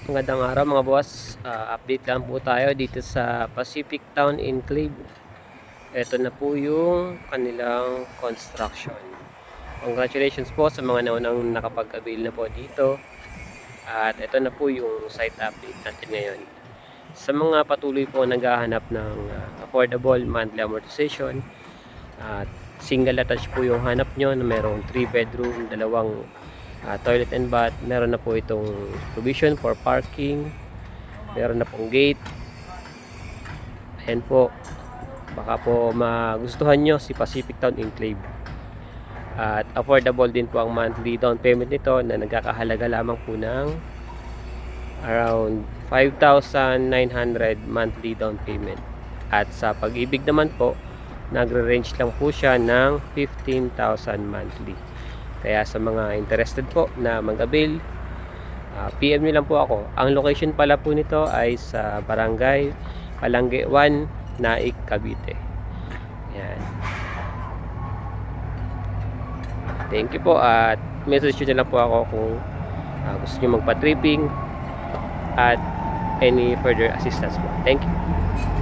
Magandang araw mga boss. Update lang po tayo dito sa Pacific Town Enclave. Ito na po yung kanilang construction. Congratulations po sa mga naunang nakapag-avail na po dito. At ito na po yung site update natin ngayon. Sa mga patuloy po naghahanap ng affordable monthly amortization, at single attached po yung hanap nyo na merong 3 bedroom, dalawang toilet and bath. Meron na po itong provision for parking, meron na pong gate. Ayan po, baka po magustuhan nyo si Pacific Town Enclave. At affordable din po ang monthly down payment nito na nagkakahalaga lamang po ng around 5,900 monthly down payment. At sa Pag-ibig naman po, nagre-range lang po siya ng 15,000 monthly. Kaya sa mga interested po na mag-avail, PM nyo lang po ako. Ang location pala po nito ay sa Barangay Palangge 1, Naik, Cavite. Yan. Thank you po, at message nyo na lang po ako kung gusto nyo magpa-tripping at any further assistance po. Thank you.